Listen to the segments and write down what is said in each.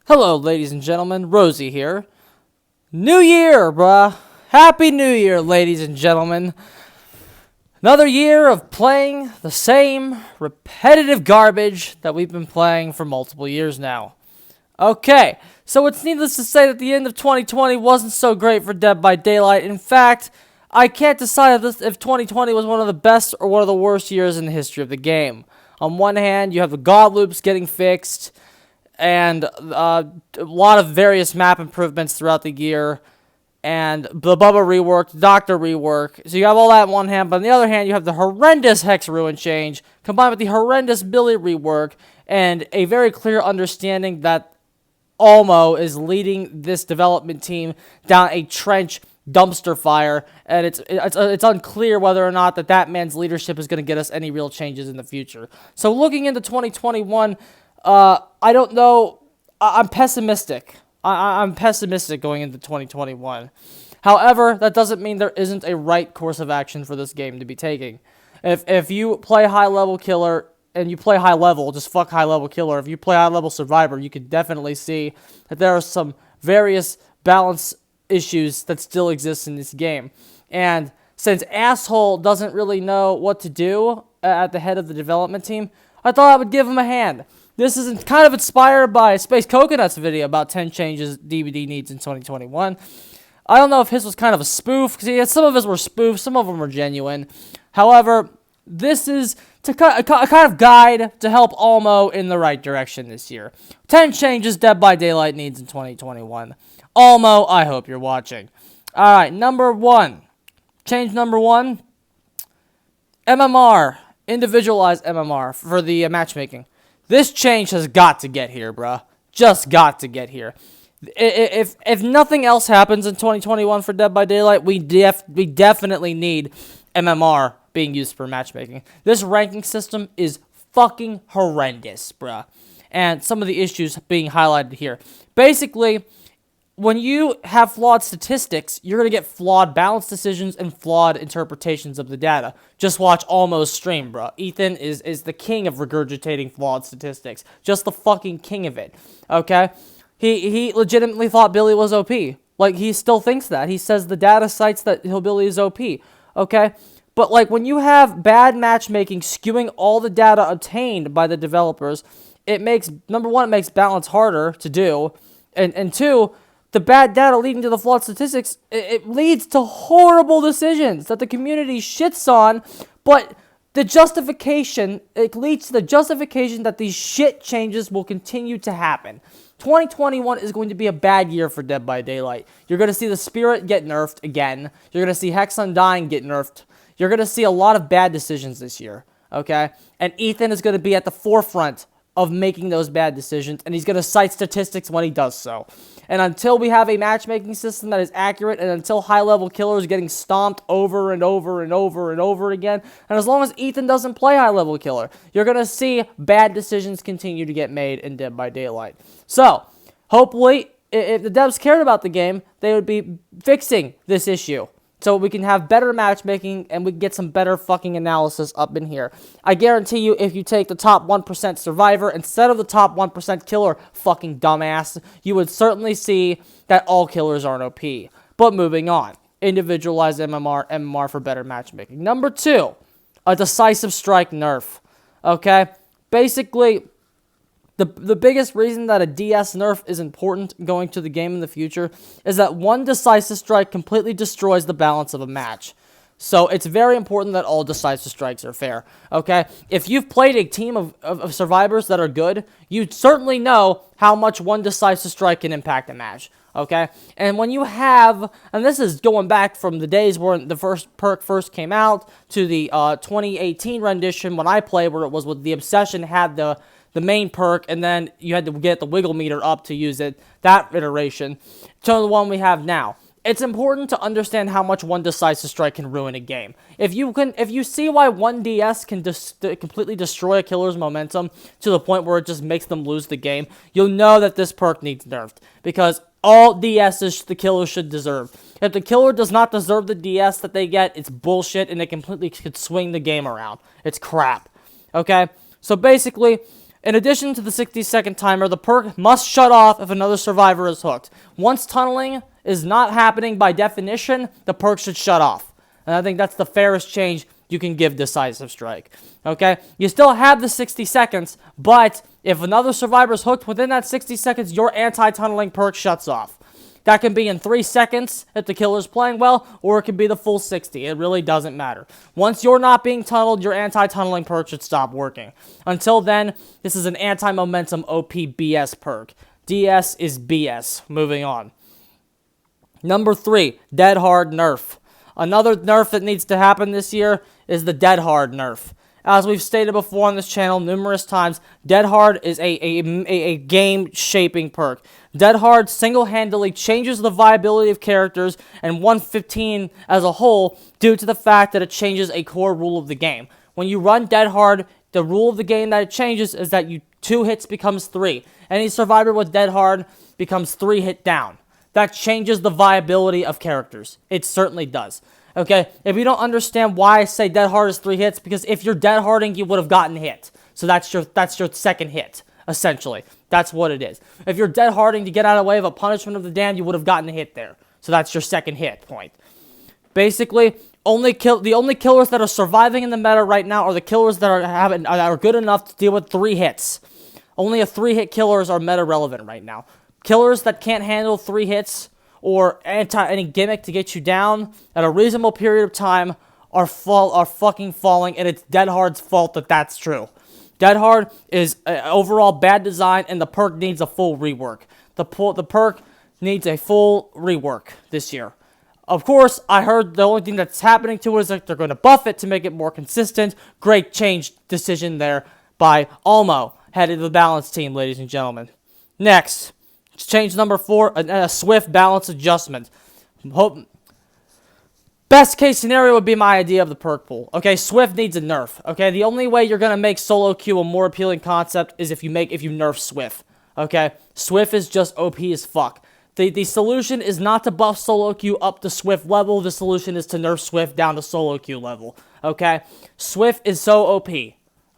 Hello, ladies and gentlemen. Rosie here. New Year, bruh. Happy New Year, ladies and gentlemen. Another year of playing the same repetitive garbage that we've been playing for multiple years now. Okay, so it's needless to say that the end of 2020 wasn't so great for Dead by Daylight. In fact, I can't decide if 2020 was one of the best or one of the worst years in the history of the game. On one hand, you have the God loops getting fixed, and a lot of various map improvements throughout the year, and the Bubba rework, the Doctor rework. So you have all that on one hand, but on the other hand, you have the horrendous Hex Ruin change, combined with the horrendous Billy rework, and a very clear understanding that Almo is leading this development team down a trench dumpster fire, and it's unclear whether or not that man's leadership is going to get us any real changes in the future. So looking into 2021, I don't know. I'm pessimistic. I'm pessimistic going into 2021. However, that doesn't mean there isn't a right course of action for this game to be taking. If you play high-level killer and you play high-level, just fuck high-level killer. If you play high-level survivor, you can definitely see that there are some various balance issues that still exist in this game. And since Asshole doesn't really know what to do at the head of the development team, I thought I would give him a hand. This is kind of inspired by Space Coconut's video about 10 changes DBD needs in 2021. I don't know if his was kind of a spoof, because some of his were spoofs, some of them were genuine. However, this is a kind of guide to help Almo in the right direction this year. 10 changes Dead by Daylight needs in 2021. Almo, I hope you're watching. Alright, number one. Change number one. MMR. Individualized MMR for the matchmaking. This change has got to get here, bruh. Just got to get here. If nothing else happens in 2021 for Dead by Daylight, we definitely need MMR being used for matchmaking. This ranking system is fucking horrendous, bruh. And some of the issues being highlighted here. Basically, when you have flawed statistics, you're going to get flawed balance decisions and flawed interpretations of the data. Just watch Almo's stream, bro. Ethan is the king of regurgitating flawed statistics. Just the fucking king of it, okay? He legitimately thought Billy was OP. Like, he still thinks that. He says the data cites that Hillbilly is OP, okay? But, like, when you have bad matchmaking skewing all the data obtained by the developers, it makes, number one, it makes balance harder to do, and two, the bad data leading to the flawed statistics, it leads to horrible decisions that the community shits on, but the justification, it leads to the justification that these shit changes will continue to happen. 2021 is going to be a bad year for Dead by Daylight. You're going to see the Spirit get nerfed again. You're going to see Hex Undying get nerfed. You're going to see a lot of bad decisions this year, okay? And Ethan is going to be at the forefront of making those bad decisions, and he's going to cite statistics when he does so. And until we have a matchmaking system that is accurate, and until high-level killers are getting stomped over and over and over and over again, and as long as Ethan doesn't play high-level killer, you're going to see bad decisions continue to get made in Dead by Daylight. So, hopefully, if the devs cared about the game, they would be fixing this issue. So we can have better matchmaking, and we can get some better fucking analysis up in here. I guarantee you, if you take the top 1% survivor instead of the top 1% killer, fucking dumbass, you would certainly see that all killers aren't OP. But moving on. Individualized MMR for better matchmaking. Number two, a decisive strike nerf. Okay? Basically, the biggest reason that a DS nerf is important going to the game in the future is that one decisive strike completely destroys the balance of a match. So it's very important that all decisive strikes are fair, okay? If you've played a team of survivors that are good, you certainly know how much one decisive strike can impact a match, okay? And when you have, and this is going back from the days when the first perk first came out to the 2018 rendition when I played, where it was with the Obsession had the main perk, and then you had to get the wiggle meter up to use it, that iteration, to the one we have now. It's important to understand how much one decisive strike can ruin a game. If you see why one DS can completely destroy a killer's momentum to the point where it just makes them lose the game, you'll know that this perk needs nerfed, because all DSs the killer should deserve. If the killer does not deserve the DS that they get, it's bullshit, and it completely could swing the game around. It's crap. Okay? So basically, In addition to the 60-second timer, the perk must shut off if another survivor is hooked. Once tunneling is not happening by definition, the perk should shut off. And I think that's the fairest change you can give Decisive Strike. Okay? You still have the 60 seconds, but if another survivor is hooked within that 60 seconds, your anti-tunneling perk shuts off. That can be in 3 seconds if the killer's playing well, or it can be the full 60. It really doesn't matter. Once you're not being tunneled, your anti-tunneling perk should stop working. Until then, this is an anti-momentum OP BS perk. DS is BS. Moving on. Number 3, Dead Hard nerf. Another nerf that needs to happen this year is the Dead Hard nerf. As we've stated before on this channel numerous times, Dead Hard is a game-shaping perk. Dead Hard single-handedly changes the viability of characters and 115 as a whole due to the fact that it changes a core rule of the game. When you run Dead Hard, the rule of the game that it changes is that 2 hits becomes 3. Any survivor with Dead Hard becomes 3 hit down. That changes the viability of characters. It certainly does. Okay, if you don't understand why I say Dead Hard is 3 hits, because if you're Dead Harding, you would have gotten hit. So that's your second hit, essentially. That's what it is. If you're Dead Harding to get out of the way of a punishment of the damned, you would have gotten a hit there. So that's your second hit point. Basically, the only killers that are surviving in the meta right now are the killers that are good enough to deal with 3 hits. Only a 3-hit killers are meta relevant right now. Killers that can't handle 3 hits or any gimmick to get you down at a reasonable period of time are fucking falling, and it's Dead Hard's fault that that's true. Dead Hard is overall bad design, and the perk needs a full rework. The perk needs a full rework this year. Of course, I heard the only thing that's happening to it is that they're going to buff it to make it more consistent. Great decision there by Almo, head of the balance team, ladies and gentlemen. Next. Change number 4, a swift balance adjustment. Best case scenario would be my idea of the perk pool. Okay, Swift needs a nerf. Okay, the only way you're gonna make solo queue a more appealing concept is if you nerf Swift. Okay, Swift is just OP as fuck. The solution is not to buff solo queue up to Swift level. The solution is to nerf Swift down to solo queue level. Okay, Swift is so OP.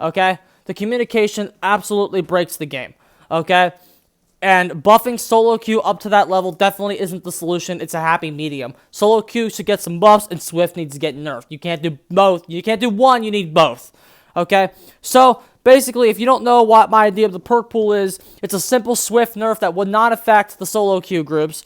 Okay, the communication absolutely breaks the game. Okay. And buffing solo queue up to that level definitely isn't the solution. It's a happy medium. Solo queue should get some buffs, and Swift needs to get nerfed. You can't do both. You can't do one, you need both. Okay? So, basically, if you don't know what my idea of the perk pool is, it's a simple Swift nerf that would not affect the solo queue groups.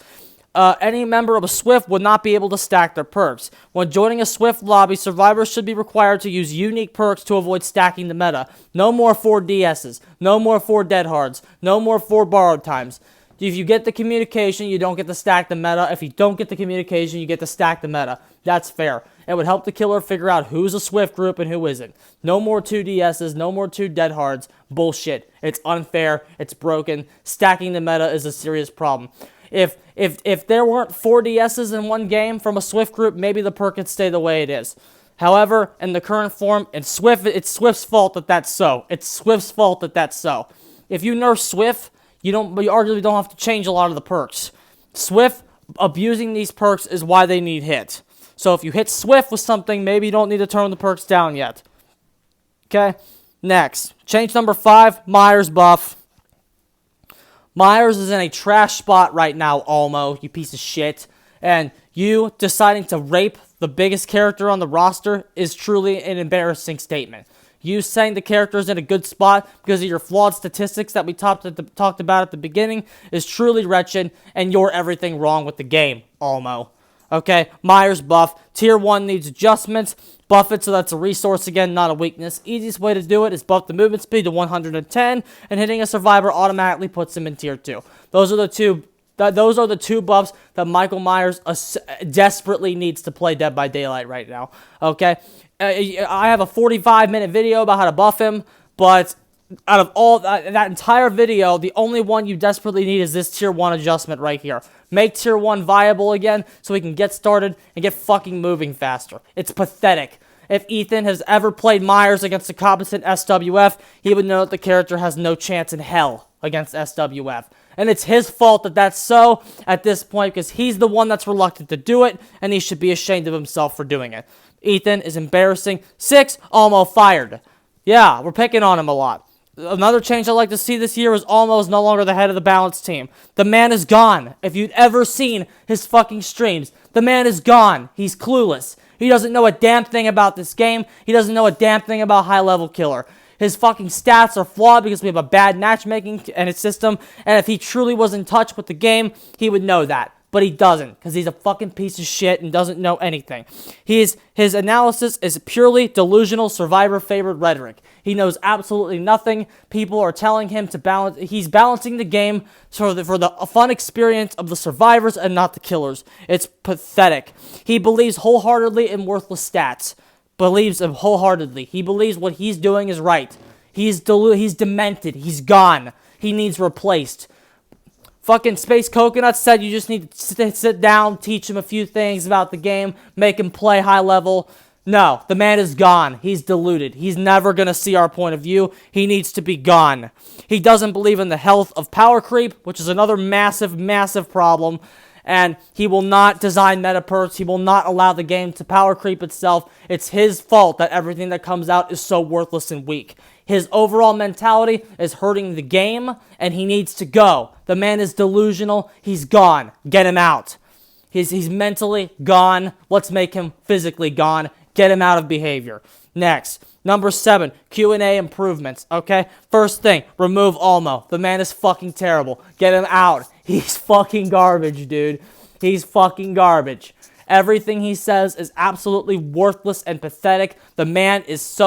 Any member of a Swift would not be able to stack their perks. When joining a Swift lobby, survivors should be required to use unique perks to avoid stacking the meta. No more 4 DSs. No more 4 Dead Hards. No more 4 borrowed times. If you get the communication, you don't get to stack the meta. If you don't get the communication, you get to stack the meta. That's fair. It would help the killer figure out who's a Swift group and who isn't. No more 2 DSs. No more 2 Dead Hards. Bullshit. It's unfair. It's broken. Stacking the meta is a serious problem. If there weren't 4 DSs in one game from a Swift group, maybe the perk could stay the way it is. However, in the current form, it's Swift's fault that that's so. It's Swift's fault that that's so. If you nerf Swift, you arguably don't have to change a lot of the perks. Swift abusing these perks is why they need hit. So if you hit Swift with something, maybe you don't need to turn the perks down yet. Okay? Next. Change number 5, Myers buff. Myers is in a trash spot right now, Almo, you piece of shit. And you deciding to rape the biggest character on the roster is truly an embarrassing statement. You saying the character is in a good spot because of your flawed statistics that we talked about at the beginning is truly wretched, and you're everything wrong with the game, Almo. Okay, Myers buff. Tier 1 needs adjustments. Buff it so that's a resource again, not a weakness. Easiest way to do it is buff the movement speed to 110, and hitting a survivor automatically puts him in tier 2. Those are the two buffs that Michael Myers desperately needs to play Dead by Daylight right now. Okay, I have a 45-minute video about how to buff him, but out of all that entire video, the only one you desperately need is this tier 1 adjustment right here. Make tier 1 viable again so we can get started and get fucking moving faster. It's pathetic. If Ethan has ever played Myers against a competent SWF, he would know that the character has no chance in hell against SWF. And it's his fault that that's so at this point, because he's the one that's reluctant to do it, and he should be ashamed of himself for doing it. Ethan is embarrassing. 6, almost fired. Yeah, we're picking on him a lot. Another change I'd like to see this year is Almo's no longer the head of the balance team. The man is gone. If you'd ever seen his fucking streams, the man is gone. He's clueless. He doesn't know a damn thing about this game. He doesn't know a damn thing about High Level Killer. His fucking stats are flawed because we have a bad matchmaking and its system, and if he truly was in touch with the game, he would know that. But he doesn't, because he's a fucking piece of shit and doesn't know anything. His analysis is purely delusional, survivor-favored rhetoric. He knows absolutely nothing. People are telling him to balance. He's balancing the game for the fun experience of the survivors and not the killers. It's pathetic. He believes wholeheartedly in worthless stats. Believes him wholeheartedly. He believes what he's doing is right. He's demented. He's gone. He needs replaced. Fucking Space Coconut said you just need to sit down, teach him a few things about the game, make him play high level. No, the man is gone. He's deluded. He's never going to see our point of view. He needs to be gone. He doesn't believe in the health of power creep, which is another massive, massive problem. And he will not design meta perks. He will not allow the game to power creep itself. It's his fault that everything that comes out is so worthless and weak. His overall mentality is hurting the game, and he needs to go. The man is delusional. He's gone. Get him out. He's mentally gone. Let's make him physically gone. Get him out of behavior. Next, number 7, Q&A improvements, okay? First thing, remove Almo. The man is fucking terrible. Get him out. He's fucking garbage, dude. He's fucking garbage. Everything he says is absolutely worthless and pathetic. The man is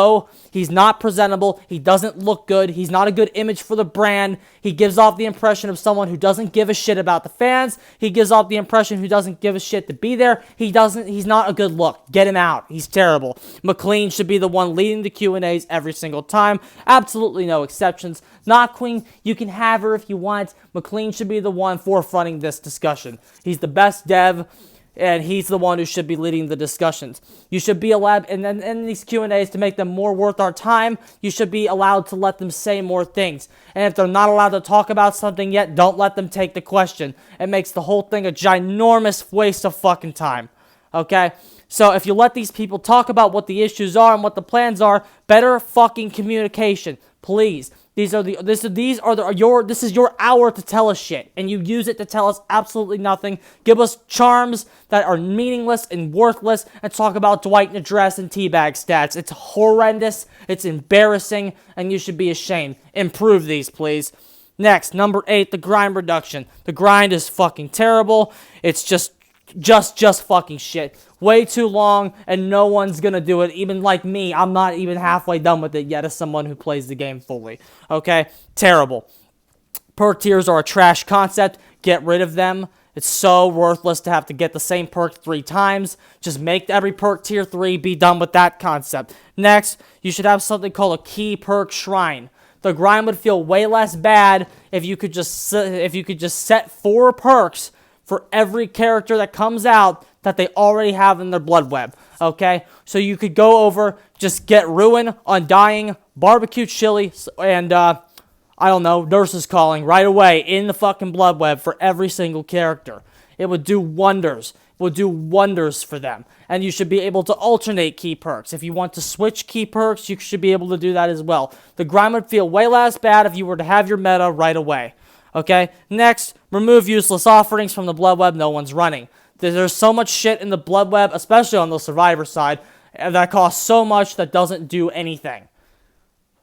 he's not presentable. He doesn't look good. He's not a good image for the brand. He gives off the impression of someone who doesn't give a shit about the fans. He gives off the impression who doesn't give a shit to be there. He's not a good look. Get him out. He's terrible. McLean should be the one leading the Q&As every single time. Absolutely no exceptions. Not Queen. You can have her if you want. McLean should be the one forefronting this discussion. He's the best dev. And he's the one who should be leading the discussions. You should be allowed, and then in these Q&As, to make them more worth our time, you should be allowed to let them say more things. And if they're not allowed to talk about something yet, don't let them take the question. It makes the whole thing a ginormous waste of fucking time. Okay? So if you let these people talk about what the issues are and what the plans are, better fucking communication. Please. This is your hour to tell us shit, and you use it to tell us absolutely nothing. Give us charms that are meaningless and worthless, and talk about Dwight in a dress and teabag stats. It's horrendous, it's embarrassing, and you should be ashamed. Improve these, please. Next, number 8, the grind reduction. The grind is fucking terrible. It's just fucking shit. Way too long, and no one's gonna do it. Even like me, I'm not even halfway done with it yet as someone who plays the game fully. Okay? Terrible. Perk tiers are a trash concept. Get rid of them. It's so worthless to have to get the same perk 3 times. Just make every perk tier 3. Be done with that concept. Next, you should have something called a key perk shrine. The grind would feel way less bad if you could just set 4 perks for every character that comes out that they already have in their blood web, okay? So you could go over, just get Ruin, Undying, Barbecue Chili, and, I don't know, Nurse's Calling right away in the fucking blood web for every single character. It would do wonders. It would do wonders for them. And you should be able to alternate key perks. If you want to switch key perks, you should be able to do that as well. The grind would feel way less bad if you were to have your meta right away. Okay, next, remove useless offerings from the blood web no one's running. There's so much shit in the blood web, especially on the survivor side, that costs so much that doesn't do anything.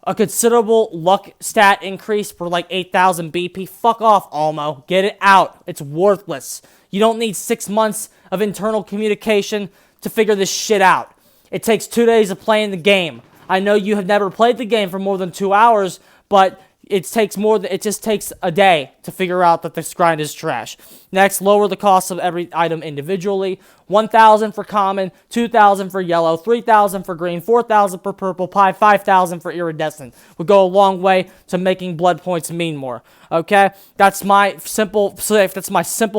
A considerable luck stat increase for like 8,000 BP. Fuck off, Almo. Get it out. It's worthless. You don't need 6 months of internal communication to figure this shit out. It takes 2 days of playing the game. I know you have never played the game for more than 2 hours, but it just takes a day to figure out that this grind is trash. Next, lower the cost of every item individually. 1,000 for common, 2,000 for yellow, 3,000 for green, 4,000 for purple pie, 5,000 for iridescent. Would go a long way to making blood points mean more. Okay, that's my simple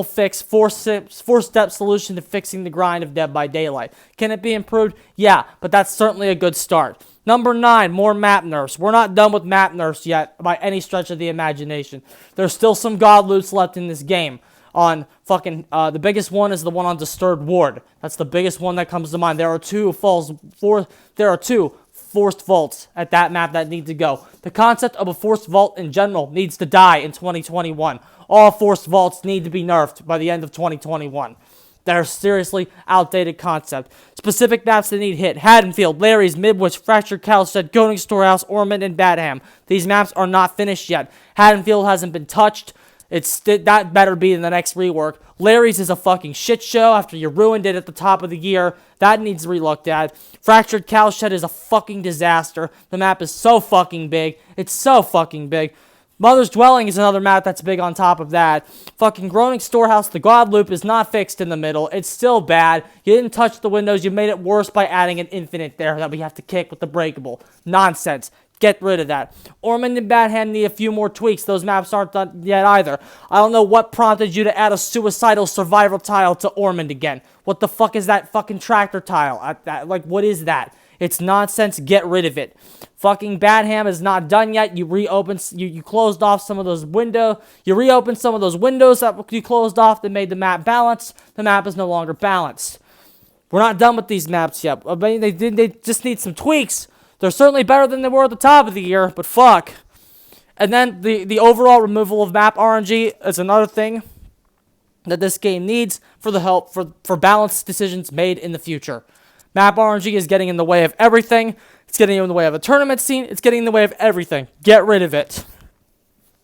fix, four-step solution to fixing the grind of Dead by Daylight. Can it be improved? Yeah, but that's certainly a good start. Number 9, more map nerfs. We're not done with map nerfs yet by any stretch of the imagination. There's still some god loots left in this game. On fucking, the biggest one is the one on Disturbed Ward. That's the biggest one that comes to mind. There are two forced vaults at that map that need to go. The concept of a forced vault in general needs to die in 2021. All forced vaults need to be nerfed by the end of 2021. That are seriously outdated concept. Specific maps that need hit: Haddonfield, Larry's, Midwich, Fractured Cowshed, Goading Storehouse, Ormond, and Badham. These maps are not finished yet. Haddonfield hasn't been touched. That better be in the next rework. Larry's is a fucking shit show after you ruined it at the top of the year. That needs relooked at. Fractured Cowshed is a fucking disaster. The map is so fucking big. It's so fucking big. Mother's Dwelling is another map that's big on top of that. Fucking Groaning Storehouse, the God Loop is not fixed in the middle. It's still bad. You didn't touch the windows. You made it worse by adding an infinite there that we have to kick with the breakable. Nonsense. Get rid of that. Ormond and Badham need a few more tweaks. Those maps aren't done yet either. I don't know what prompted you to add a suicidal survival tile to Ormond again. What the fuck is that fucking tractor tile? What is that? It's nonsense. Get rid of it. Fucking Badham is not done yet. You closed off some of those windows. You reopened some of those windows that you closed off that made the map balanced. The map is no longer balanced. We're not done with these maps yet. I mean, they just need some tweaks. They're certainly better than they were at the top of the year, but fuck. And then the overall removal of map RNG is another thing that this game needs for balanced decisions made in the future. Map RNG is getting in the way of everything. It's getting in the way of a tournament scene. It's getting in the way of everything. Get rid of it.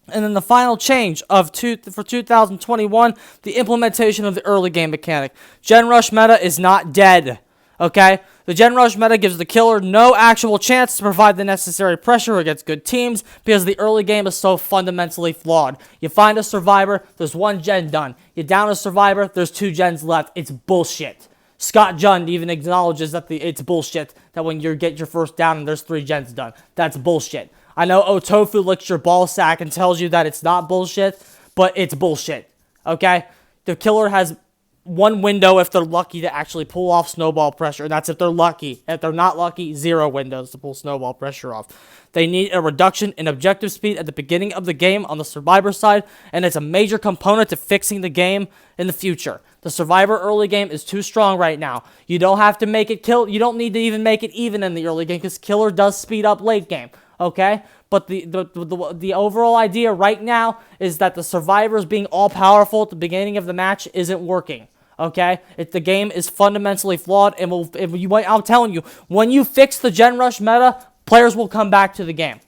And then the final change for 2021, the implementation of the early game mechanic. Gen Rush meta is not dead. Okay? The Gen Rush meta gives the killer no actual chance to provide the necessary pressure against good teams because the early game is so fundamentally flawed. You find a survivor, there's one gen done. You down a survivor, there's 2 gens left. It's bullshit. Scott Jund even acknowledges that it's bullshit that when you get your first down and there's 3 gens done. That's bullshit. I know Otofu licks your ball sack and tells you that it's not bullshit, but it's bullshit. Okay? The killer has one window if they're lucky to actually pull off snowball pressure, and that's if they're lucky. If they're not lucky, 0 windows to pull snowball pressure off. They need a reduction in objective speed at the beginning of the game on the survivor side, and it's a major component to fixing the game in the future. The survivor early game is too strong right now. You don't have to make it kill. You don't need to even make it even in the early game because killer does speed up late game. Okay? But the overall idea right now is that the survivors being all powerful at the beginning of the match isn't working. Okay? The game is fundamentally flawed, and I'm telling you, when you fix the Gen Rush meta, players will come back to the game.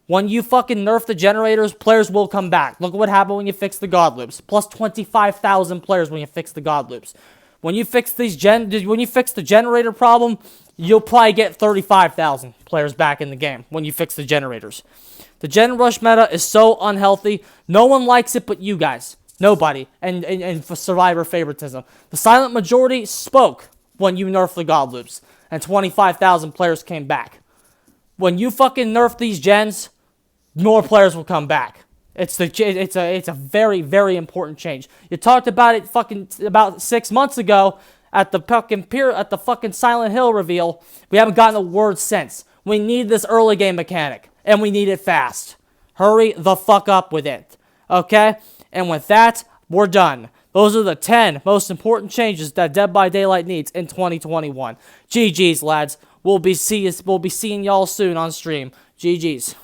When you fucking nerf the generators, players will come back. Look at what happened when you fix the God Loops. Plus 25,000 players when you fix the God Loops. When you fix the generator problem, you'll probably get 35,000 players back in the game when you fix the generators. The Gen Rush meta is so unhealthy. No one likes it but you guys. Nobody. And for survivor favoritism. The silent majority spoke when you nerfed the God Loops. And 25,000 players came back. When you fucking nerf these gens, more players will come back. It's a very, very important change. You talked about it fucking about 6 months ago at the fucking Silent Hill reveal. We haven't gotten a word since. We need this early game mechanic, and we need it fast. Hurry the fuck up with it. Okay? And with that, we're done. Those are the 10 most important changes that Dead by Daylight needs in 2021. GG's, lads. We'll be seeing y'all soon on stream. GG's.